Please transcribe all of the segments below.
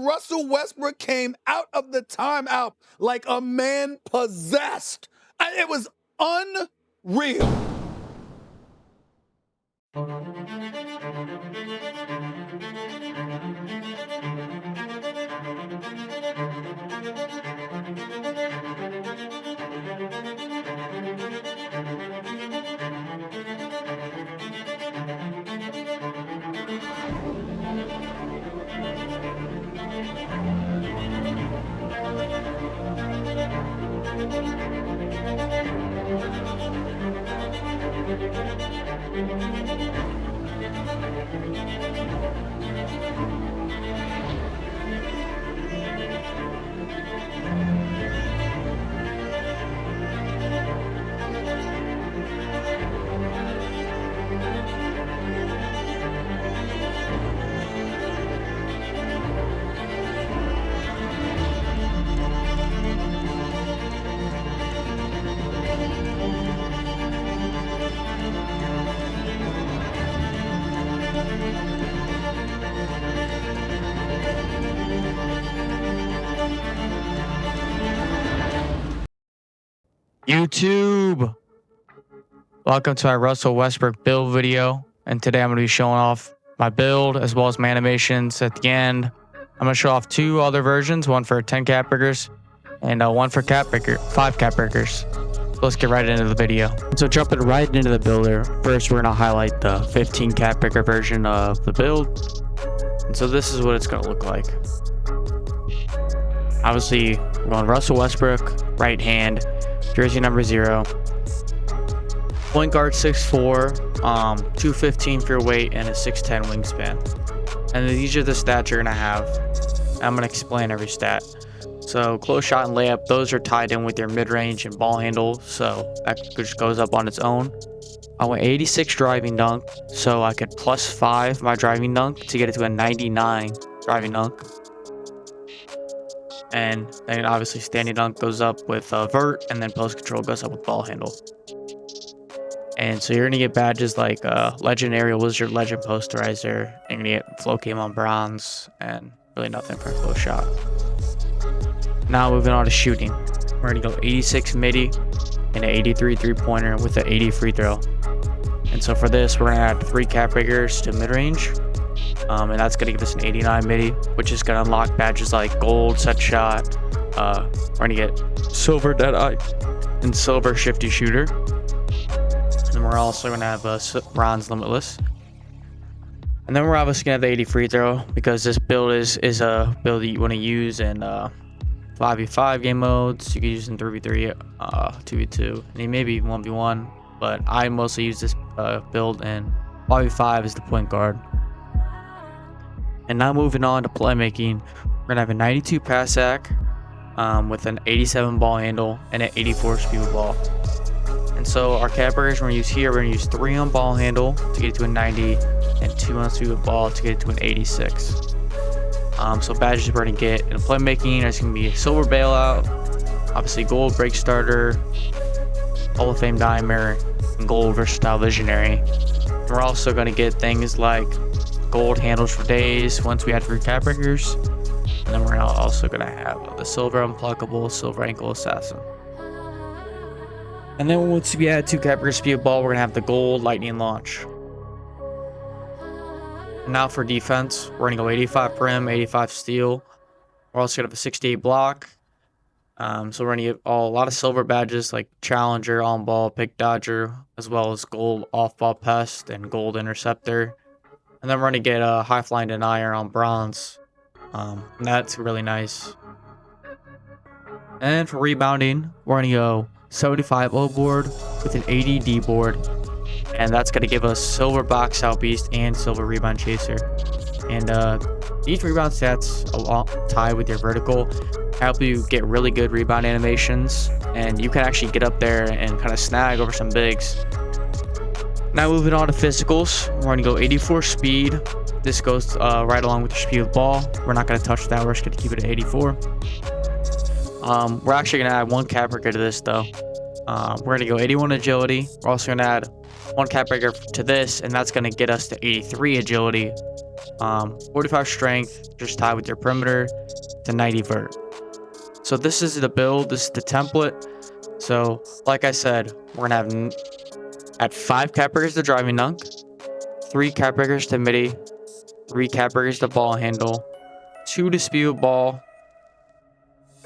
Russell Westbrook came out of the timeout like a man possessed. And it was unreal. YouTube, welcome to my Russell Westbrook build video, and today I'm going to be showing off my build as well as my animations. At the end, I'm going to show off two other versions, one for 10 cap breakers and one for 5 cap breakers. So let's get right into the video. So jumping right into the builder, first we're going to highlight the 15 cap breaker version of the build. And so this is what it's going to look like. Obviously, we're going Russell Westbrook, right hand, jersey number 0, point guard 6'4", 215 for your weight, and a 6'10 wingspan. And these are the stats you're gonna have. I'm gonna explain every stat. So close shot and layup, those are tied in with your mid-range and ball handle, so that just goes up on its own. I went 86 driving dunk, so I could +5 my driving dunk to get it to a 99 driving dunk. And then obviously standing dunk goes up with vert, and then post control goes up with ball handle. And so you're gonna get badges like legendary wizard, legend posterizer, and you're gonna get flow game on bronze, and really nothing for close shot. Now moving on to shooting, we're gonna go 86 midi and an 83 3-pointer with an 80 free throw. And so for this, we're gonna add 3 cap breakers to mid range. And that's going to give us an 89 midi, which is going to unlock badges like gold set shot. We're going to get silver dead eye and silver shifty shooter. And then we're also going to have a bronze limitless. And then we're obviously going to have the 80 free throw, because this build is a build that you want to use in 5v5 game modes. You can use in 3v3, 2v2, and maybe 1v1. But I mostly use this build in 5v5 as the point guard. And now moving on to playmaking, we're going to have a 92 pass sack with an 87 ball handle and an 84 speed with ball. And so our cap breakers we're going to use here, we're going to use 3 on ball handle to get it to a 90 and 2 on speed with ball to get it to an 86. So badges we're going to get in playmaking, there's going to be a silver bailout, obviously gold break starter, Hall of Fame dimer, and gold versatile visionary. And we're also going to get things like gold handles for days once we add 3 cap breakers, and then we're also going to have the silver unpluckable, silver ankle assassin. And then once we add 2 cap breakers speed ball, we're going to have the gold lightning launch. And now for defense, we're going to go 85 prim, 85 steal. We're also going to have a 68 block. So we're going to get a lot of silver badges like challenger, on ball, pick dodger, as well as gold off ball pest and gold interceptor. And then we're going to get a high flying denier on bronze. And that's really nice. And for rebounding, we're going to go 75 O board with an 80 D board. And that's going to give us silver box out beast and silver rebound chaser. And these rebound stats tie with your vertical help you get really good rebound animations. And you can actually get up there and kind of snag over some bigs. Now moving on to physicals, we're going to go 84 speed. This goes right along with your speed with ball. We're not going to touch that. We're just going to keep it at 84. We're actually going to add 1 cap breaker to this though. We're going to go 81 agility. We're also going to add 1 cap breaker to this, and that's going to get us to 83 agility. 45 strength, just tied with your perimeter, to 90 vert. So this is the build, this is the template. So like I said, we're gonna have at 5 cap breakers to driving dunk, 3 cap breakers to midi, 3 cap breakers to ball handle, 2 to speed with ball,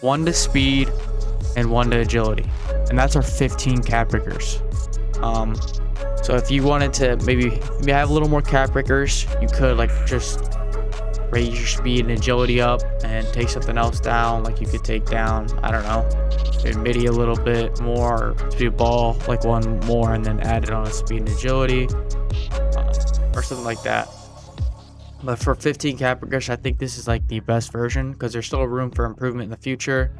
1 to speed, and 1 to agility. And that's our 15 cap breakers. So if you wanted to maybe have a little more cap breakers, you could like just raise your speed and agility up and take something else down. Like you could take down, I don't know, maybe midi a little bit more, or speed ball like 1 more, and then add it on a speed and agility, or something like that. But for 15 cap breakers, I think this is like the best version because there's still room for improvement in the future.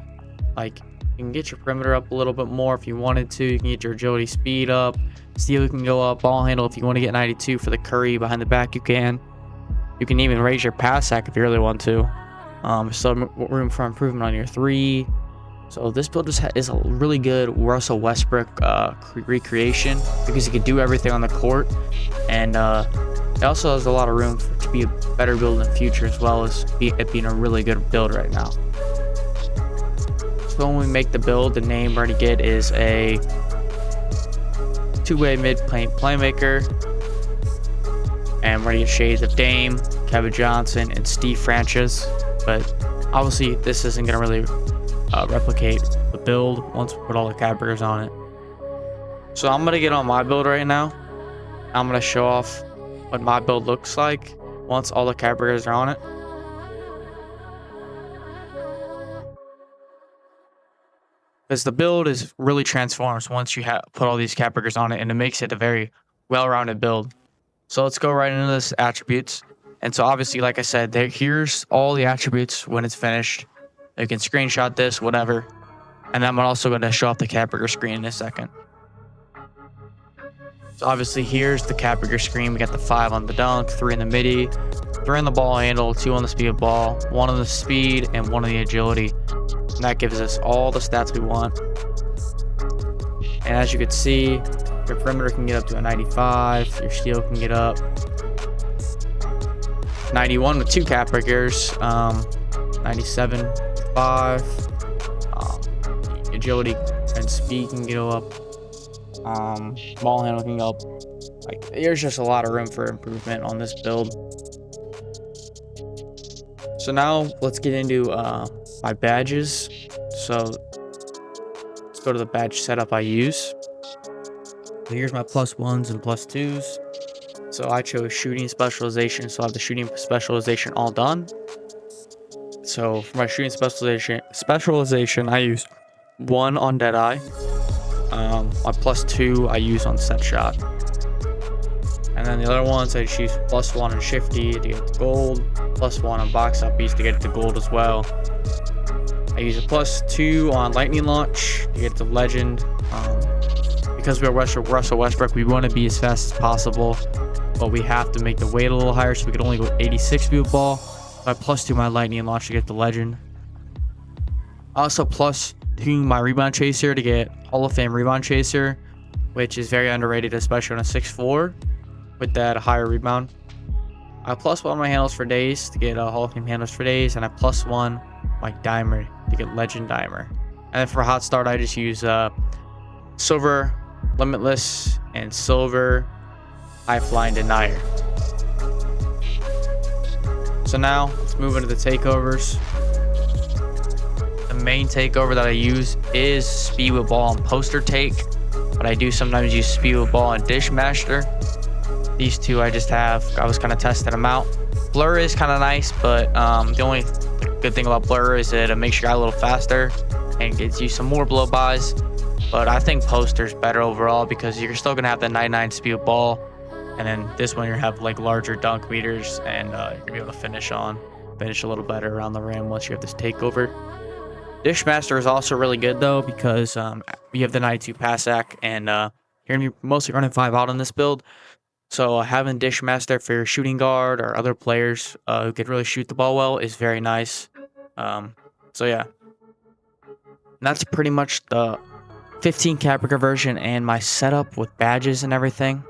Like you can get your perimeter up a little bit more if you wanted to. You can get your agility speed up. Steal can go up. Ball handle, if you want to get 92 for the Curry behind the back, you can. You can even raise your pass sack if you really want to. Still room for improvement on your 3. So this build is a really good Russell Westbrook recreation because you can do everything on the court, and it also has a lot of room to be a better build in the future, as well as it being a really good build right now. So when we make the build, the name we're going to get is a 2-way mid-paint playmaker, and we're going to get shades of Dame, Kevin Johnson, and Steve Francis. But obviously this isn't going to really replicate the build once we put all the cap breakers on it. So I'm going to get on my build right now. I'm going to show off what my build looks like once all the cap breakers are on it. Because the build is really transforms once you put all these cap breakers on it, and it makes it a very well-rounded build. So let's go right into this attributes. And so obviously, like I said, here's all the attributes when it's finished. You can screenshot this, whatever. And then I'm also going to show off the cap breaker screen in a second. So obviously here's the cap breaker screen. We got the 5 on the dunk, 3 in the midi, 3 on the ball handle, 2 on the speed of ball, 1 on the speed, and 1 on the agility. And that gives us all the stats we want. And as you can see, your perimeter can get up to a 95, your steal can get up 91 with 2 cap breakers, 97 with 5, agility and speed can go up, ball handle can go up. Like, there's just a lot of room for improvement on this build. So now let's get into my badges. So let's go to the badge setup I use. So here's my +1s and +2s. So I chose shooting specialization, so I have the shooting specialization all done. So for my shooting specialization, I use 1 on Deadeye. My +2 I use on set shot. And then the other ones I just use +1 on Shifty to get the gold, +1 on box out beast to get the gold as well. I use a +2 on lightning launch to get the legend. Because we're Russell Westbrook, we want to be as fast as possible, but we have to make the weight a little higher, so we could only go 86 speed ball. My +2 my lightning launch to get the legend. Also +2 my rebound chaser to get Hall of Fame rebound chaser, which is very underrated, especially on a 6'4" with that higher rebound. I +1 my handles for days to get Hall of Fame handles for days, and I +1 my dimer to get legend dimer. And then for hot start, I just use silver limitless and silver high flying denier. So now let's move into the takeovers. The main takeover that I use is speed with ball and poster take, but I do sometimes use speed with ball and dish master. These two I was kind of testing them out. Blur is kind of nice, but the only good thing about blur is that it makes your guy a little faster and gets you some more blow bys. But I think poster's better overall because you're still gonna have the 99 speed with ball, and then this one you have like larger dunk meters, and you're gonna be able to finish a little better around the rim once you have this takeover. Dishmaster is also really good though because you have the 92 pass sack, and you're gonna be mostly running 5 out on this build. So having Dishmaster for your shooting guard or other players who can really shoot the ball well is very nice. So yeah, and that's pretty much the 15 cap breaker version and my setup with badges and everything.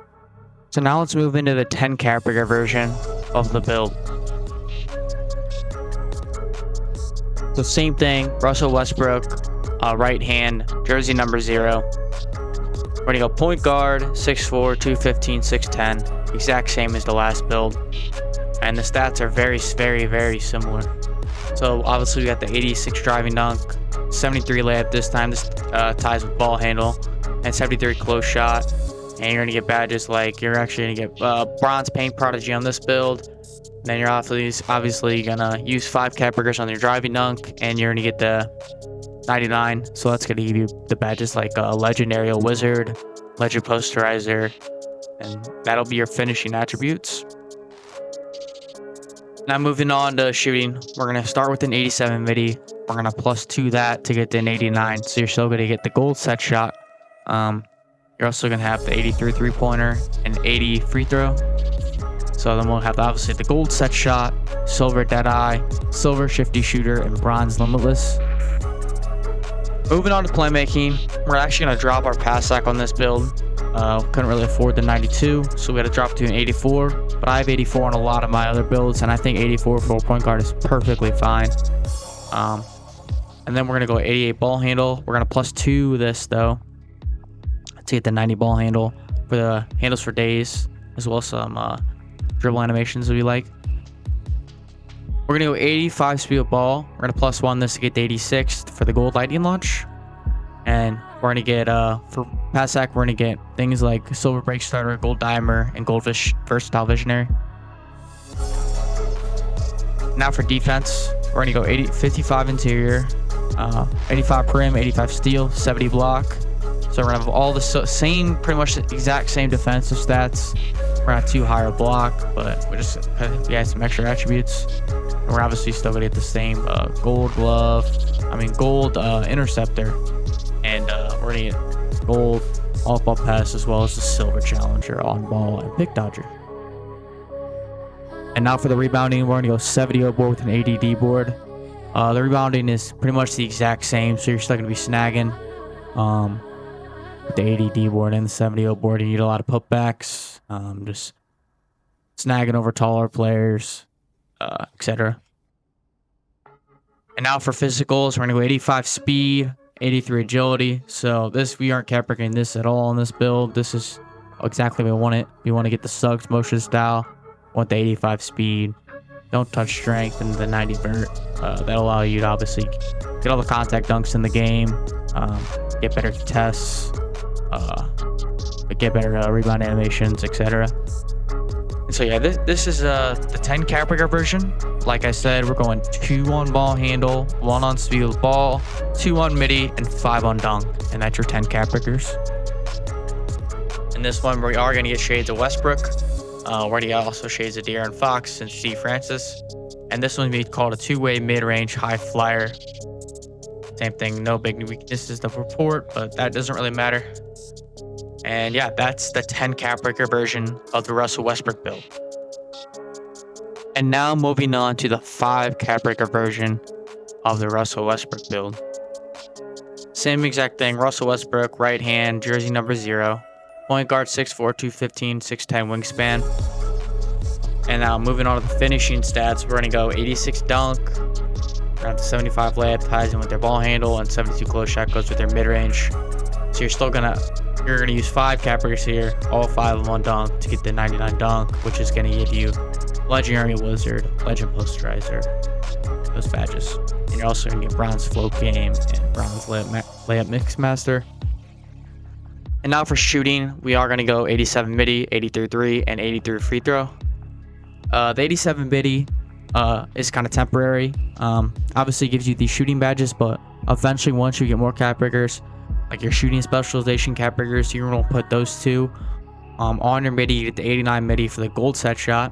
So now let's move into the 10 cap breaker version of the build. So same thing, Russell Westbrook, right hand, jersey number 0. We're going to go point guard, 6'4", 215, 6'10", exact same as the last build. And the stats are very, very, very similar. So obviously we got the 86 driving dunk, 73 layup this time. This ties with ball handle, and 73 close shot. And you're going to get badges like you're actually going to get bronze paint prodigy on this build. Then you're obviously going to use 5 cap breakers on your driving dunk, and you're going to get the 99. So that's going to give you the badges like legendary wizard, legend posterizer, and that'll be your finishing attributes. Now moving on to shooting, we're going to start with an 87 midi. We're going to +2 that to get to an 89. So you're still going to get the gold set shot. You're also going to have the 83 3-pointer and 80 free throw. So then we'll have obviously the gold set shot, silver deadeye, silver shifty shooter, and bronze limitless. Moving on to playmaking, we're actually going to drop our pass sack on this build. Couldn't really afford the 92, so we had to drop to an 84. But I have 84 on a lot of my other builds, and I think 84 for a point guard is perfectly fine. And then we're going to go 88 ball handle. We're going to +2 this though to get the 90 ball handle for the handles for days, as well as some dribble animations that we like. We're going to go 85 speed of ball. We're going to +1 this to get the 86 for the gold lightning launch. And we're going to get, for pass sack, we're going to get things like silver break starter, gold dimer, and gold versatile visionary. Now for defense, we're going to go 55 interior, 85 prim, 85 steal, 70 block. So we're going to have all the same, pretty much the exact same defensive stats. We're not too higher block, but we add some extra attributes. And we're obviously still going to get the same gold interceptor. And we're going to get gold off-ball pass, as well as the silver challenger on ball and pick dodger. And now for the rebounding, we're going to go 70 board with an ADD board. The rebounding is pretty much the exact same, so you're still going to be snagging. With the ADD board and the 70 board, you need a lot of putbacks, just snagging over taller players, etc. And now for physicals, we're going to go 85 speed, 83 agility. So we aren't cap breaking this at all in this build. This is exactly what we want it. We want to get the Suggs motion style. Want the 85 speed. Don't touch strength, and the 90 vert. That'll allow you to obviously get all the contact dunks in the game, get better tests, get better rebound animations, etc. And so yeah, this is the 10 cap breaker version. Like I said, we're going 2 on ball handle, 1 on speed with ball, 2 on midi, and 5 on dunk. And that's your 10 cap breakers. In this one, we are going to get shades of Westbrook. We're going to get also shades of De'Aaron Fox and Steve Francis. And this one's going to be called a 2-way mid-range high flyer. Same thing, no big weaknesses to report, but that doesn't really matter. And yeah, that's the 10 cap breaker version of the Russell Westbrook build. And now moving on to the 5 cap breaker version of the Russell Westbrook build. Same exact thing, Russell Westbrook, right hand, jersey number 0. Point guard, 6'4", 215, 6'10 wingspan. And now moving on to the finishing stats, we're going to go 86 dunk, around the 75 layup ties in with their ball handle, and 72 close shot goes with their mid-range. So you're going to use 5 cap breakers here, all 5 of them on dunk to get the 99 dunk, which is going to give you legendary wizard, legend posterizer, those badges. And you're also going to get bronze float game and bronze layup mix master. And now for shooting, we are going to go 87 midi, 83 3, and 83 free throw. The 87 midi is kind of temporary. Obviously, it gives you these shooting badges, but eventually, once you get more cap breakers, like your shooting specialization cap breakers, you're going to put those 2 on your midi. You get the 89 midi for the gold set shot.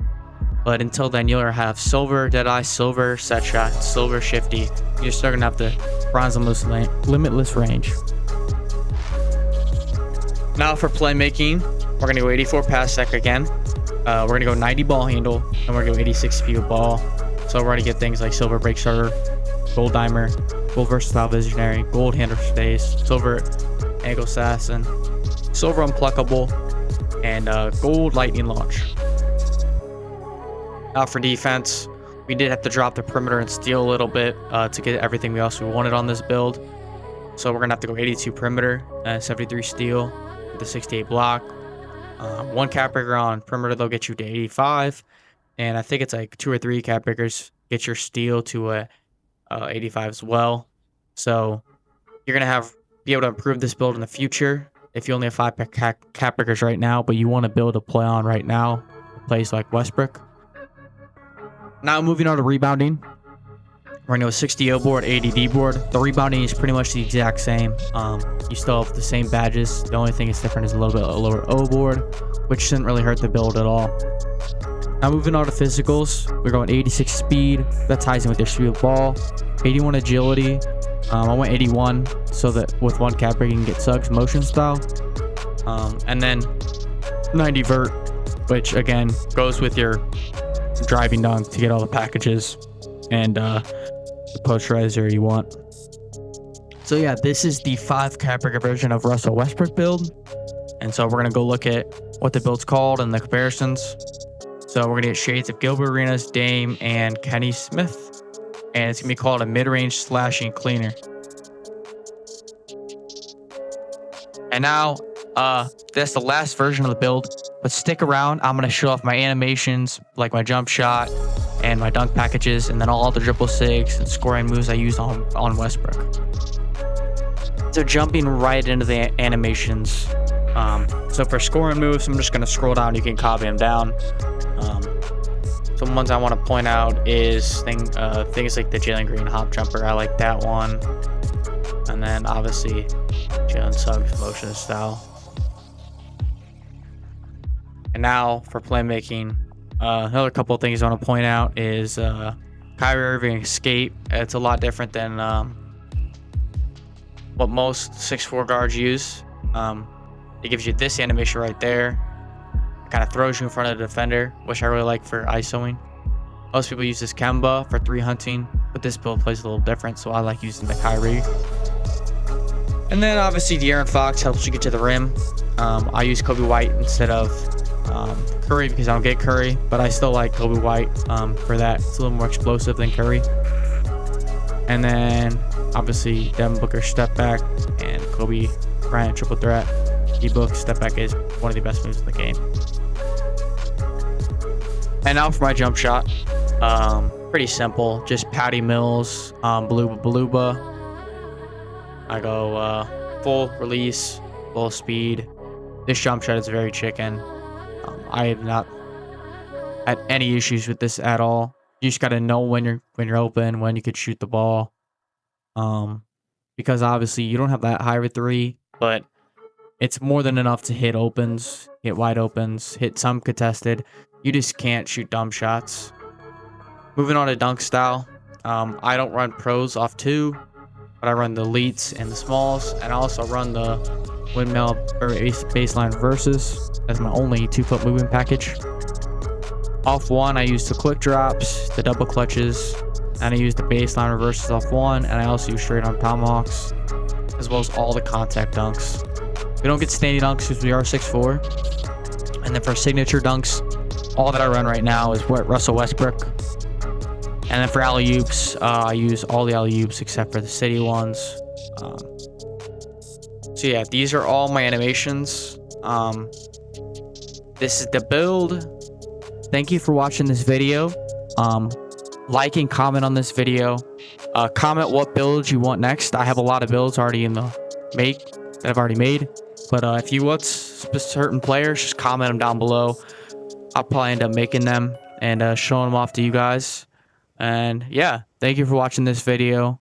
But until then, you'll have silver deadeye, silver set shot, silver shifty. You're still going to have the bronze limitless range. Now for playmaking, we're going to go 84 pass sec again. We're going to go 90 ball handle, and we're going to go 86 speed of ball. So we're going to get things like silver break starter, gold dimer, gold versatile visionary, gold handler stays, silver angle assassin, silver unpluckable, and gold lightning launch. Now for defense, We did have to drop the perimeter and steel a little bit to get everything else we wanted on this build. So we're going to have to go 82 perimeter, 73 steel, with the 68 block. One cap breaker on perimeter, they'll get you to 85. And I think it's like 2 or 3 cap breakers get your steel to 85 as well. So you're going to be able to improve this build in the future. If you only have 5 cap breakers right now, but you want to build a play on right now, a place like Westbrook. Now moving on to rebounding. We're going to a 60 O board, 80 D board. The rebounding is pretty much the exact same. You still have the same badges. The only thing that's different is a little bit lower O board, which shouldn't really hurt the build at all. Now moving on to physicals. We're going 86 speed. That ties in with your speed of ball. 81 agility. I went 81 so that with one cap break you can get Suggs motion style. And then 90 vert, which again goes with your driving dunk to get all the packages and the posterizer you want. So yeah, this is the 5 cap breaker version of Russell Westbrook build. And so we're going to go look at what the build's called and the comparisons. So we're going to get shades of Gilbert Arenas, Dame, and Kenny Smith. And it's going to be called a mid-range slashing cleaner. And now, that's the last version of the build. But stick around. I'm going to show off my animations, like my jump shot and my dunk packages, and then all the dribble sigs and scoring moves I use on Westbrook. So jumping right into the animations. So for scoring moves, I'm just going to scroll down. You can copy them down. Some ones I want to point out is things like the Jalen Green hop jumper. I like that one. And then obviously Jalen Suggs motion style. And now for playmaking, another couple of things I want to point out is Kyrie Irving escape. It's a lot different than what most 6'4" guards use. It gives you this animation right there. It kind of throws you in front of the defender, which I really like for isoing. Most people use this Kemba for 3 hunting, but this build plays a little different, so I like using the Kyrie. And then obviously De'Aaron Fox helps you get to the rim. I use Kobe White instead of Curry because I don't get Curry, but I still like Kobe White for that. It's a little more explosive than Curry. And then obviously Devin Booker step back and Kobe Bryant triple threat. D-Book step back is one of the best moves in the game. And now for my jump shot. Pretty simple, just Patty Mills, Beluba. I go full release, full speed. This jump shot is very chicken. I have not had any issues with this at all. You just gotta know when you're open, when you could shoot the ball. Because obviously you don't have that high of a 3, but it's more than enough to hit opens, hit wide opens, hit some contested. You just can't shoot dumb shots. Moving on to dunk style. I don't run pros off 2, but I run the elites and the smalls, and I also run the windmill or baseline reverses as my only 2-foot movement package. Off 1, I use the quick drops, the double clutches, and I use the baseline reverses off 1, and I also use straight arm tomahawks, as well as all the contact dunks. We don't get standing dunks because we are 6'4". And then for signature dunks, all that I run right now is Russell Westbrook. And then for alley-oops, I use all the alley-oops except for the city ones. So yeah, these are all my animations. This is the build. Thank you for watching this video. Like and comment on this video. Comment what builds you want next. I have a lot of builds already in the make that I've already made. But if you want certain players, just comment them down below. I'll probably end up making them and showing them off to you guys. And yeah, thank you for watching this video.